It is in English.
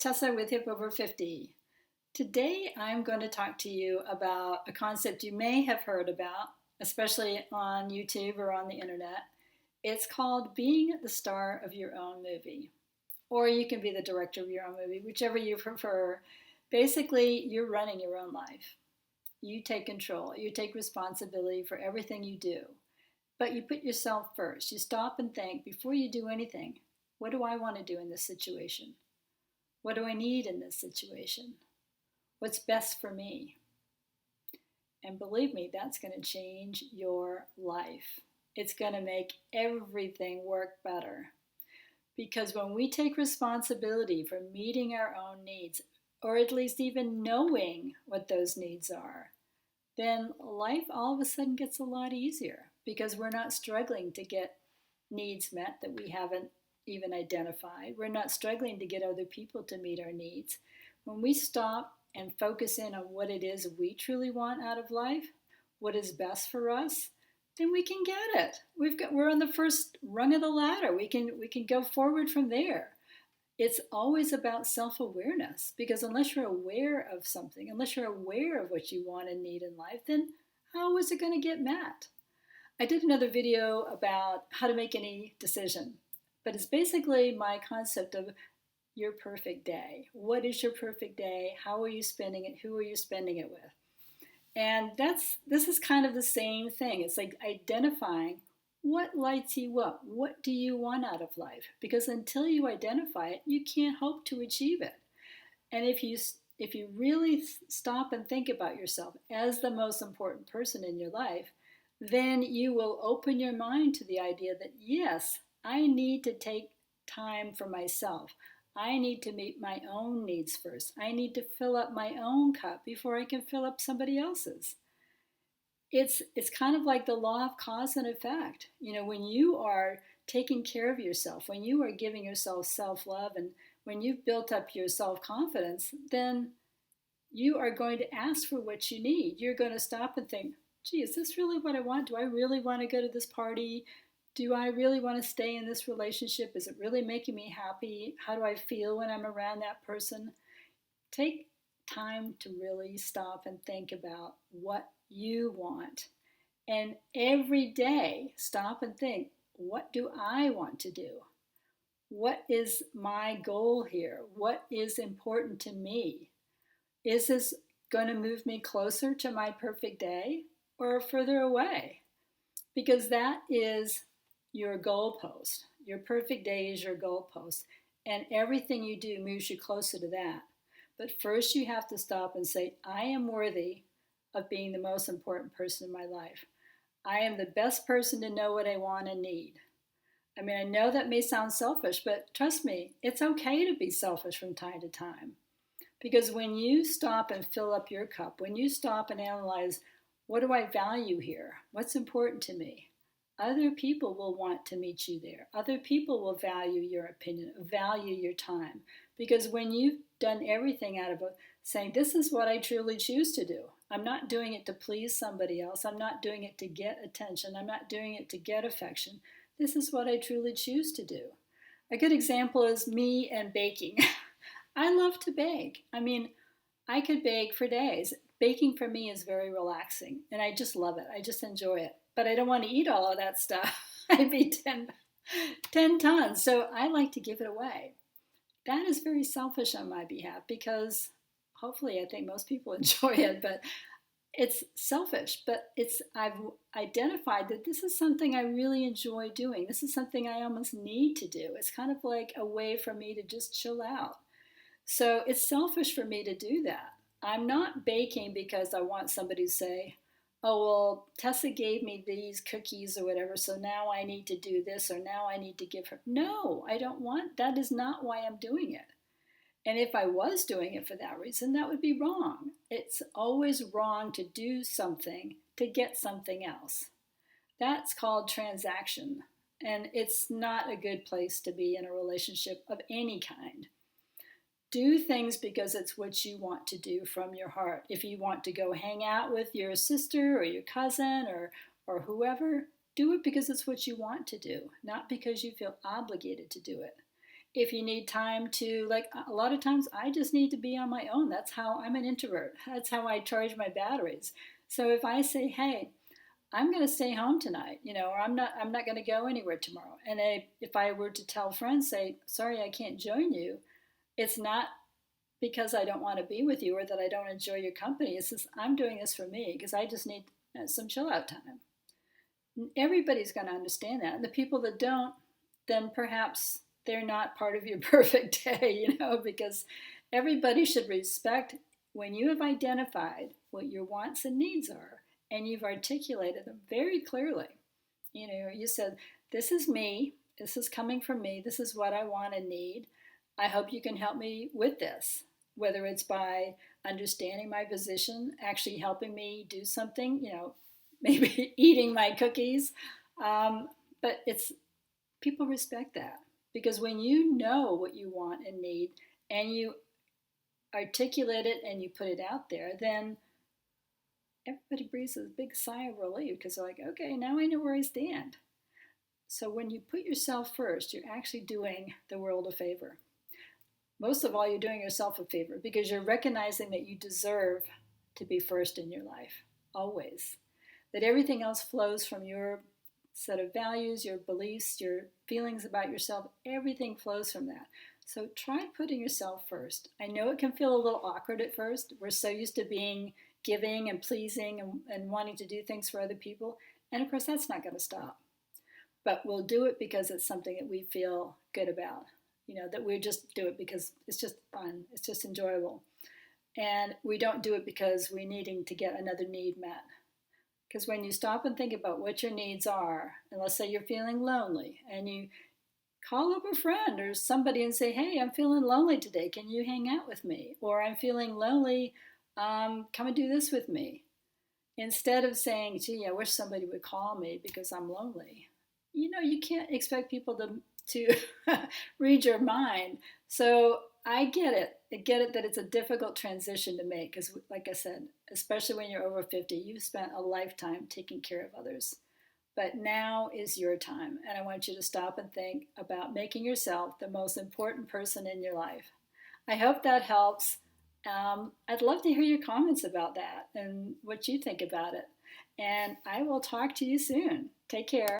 Tessa with Hip Over 50. Today I'm going to talk to you about a concept you may have heard about, especially on YouTube or on the internet. It's called being the star of your own movie. Or you can be the director of your own movie, whichever you prefer. Basically, you're running your own life. You take control, you take responsibility for everything you do. But you put yourself first. You stop and think before you do anything, what do I want to do in this situation? What do I need in this situation? What's best for me? And believe me, that's going to change your life. It's going to make everything work better. Because when we take responsibility for meeting our own needs, or at least even knowing what those needs are, then life all of a sudden gets a lot easier because we're not struggling to get needs met that we haven't even identified. We're not struggling to get other people to meet our needs. When we stop and focus in on what it is we truly want out of life, what is best for us, then we can get it. We're on the first rung of the ladder. We can go forward from there. It's always about self-awareness, because unless you're aware of something, unless you're aware of what you want and need in life, then how is it going to get met? I did another video about how to make any decision, but it's basically my concept of your perfect day. What is your perfect day? How are you spending it? Who are you spending it with? And this is kind of the same thing. It's like identifying what lights you up. What do you want out of life? Because until you identify it, you can't hope to achieve it. And if you really stop and think about yourself as the most important person in your life, then you will open your mind to the idea that, yes, I need to take time for myself. I need to meet my own needs first. I need to fill up my own cup before I can fill up somebody else's. It's kind of like the law of cause and effect. You know, when you are taking care of yourself, when you are giving yourself self-love, and when you've built up your self-confidence, then you are going to ask for what you need. You're going to stop and think, gee, is this really what I want? Do I really want to go to this party? Do I really want to stay in this relationship? Is it really making me happy? How do I feel when I'm around that person? Take time to really stop and think about what you want. And every day, stop and think, what do I want to do? What is my goal here? What is important to me? Is this going to move me closer to my perfect day or further away? Because that is your goalpost. Your perfect day is your goalpost. And everything you do moves you closer to that. But first you have to stop and say, I am worthy of being the most important person in my life. I am the best person to know what I want and need. I mean, I know that may sound selfish, but trust me, it's okay to be selfish from time to time. Because when you stop and fill up your cup, when you stop and analyze, what do I value here? What's important to me? Other people will want to meet you there. Other people will value your opinion, value your time. Because when you've done everything out of saying, this is what I truly choose to do. I'm not doing it to please somebody else. I'm not doing it to get attention. I'm not doing it to get affection. This is what I truly choose to do. A good example is me and baking. I love to bake. I mean, I could bake for days. Baking for me is very relaxing, and I just love it. I just enjoy it. But I don't want to eat all of that stuff. I'd be 10 tons, so I like to give it away. That is very selfish on my behalf because hopefully I think most people enjoy it, but it's selfish. But I've identified that this is something I really enjoy doing. This is something I almost need to do. It's kind of like a way for me to just chill out. So it's selfish for me to do that. I'm not baking because I want somebody to say, oh, well, Tessa gave me these cookies or whatever, so now I need to do this or now I need to give her. No, I don't want, that is not why I'm doing it. And if I was doing it for that reason, that would be wrong. It's always wrong to do something to get something else. That's called transaction. And it's not a good place to be in a relationship of any kind. Do things because it's what you want to do from your heart. If you want to go hang out with your sister or your cousin or whoever, do it because it's what you want to do, not because you feel obligated to do it. If you need time to, like, a lot of times I just need to be on my own. That's how I'm an introvert. That's how I charge my batteries. So if I say, hey, I'm going to stay home tonight, or I'm not going to go anywhere tomorrow. And if I were to tell friends, say, sorry, I can't join you, it's not because I don't want to be with you or that I don't enjoy your company. It's just I'm doing this for me because I just need some chill out time. Everybody's going to understand that. And the people that don't, then perhaps they're not part of your perfect day, because everybody should respect when you have identified what your wants and needs are and you've articulated them very clearly. You said, this is me, this is coming from me, this is what I want and need. I hope you can help me with this, whether it's by understanding my position, actually helping me do something, maybe eating my cookies. But it's people respect that because when you know what you want and need and you articulate it and you put it out there, then everybody breathes a big sigh of relief because they're like, okay, now I know where I stand. So when you put yourself first, you're actually doing the world a favor. Most of all, you're doing yourself a favor because you're recognizing that you deserve to be first in your life, always. That everything else flows from your set of values, your beliefs, your feelings about yourself, everything flows from that. So try putting yourself first. I know it can feel a little awkward at first. We're so used to being giving and pleasing and wanting to do things for other people. And of course, that's not going to stop. But we'll do it because it's something that we feel good about. That we just do it because it's just fun, it's just enjoyable. And we don't do it because we're needing to get another need met. Because when you stop and think about what your needs are, and let's say you're feeling lonely, and you call up a friend or somebody and say, hey, I'm feeling lonely today, can you hang out with me? Or I'm feeling lonely, come and do this with me. Instead of saying, gee, I wish somebody would call me because I'm lonely. You can't expect people to read your mind. So I get it. I get it that it's a difficult transition to make because, like I said, especially when you're over 50, you've spent a lifetime taking care of others. But now is your time, and I want you to stop and think about making yourself the most important person in your life. I hope that helps. I'd love to hear your comments about that and what you think about it. And I will talk to you soon. Take care.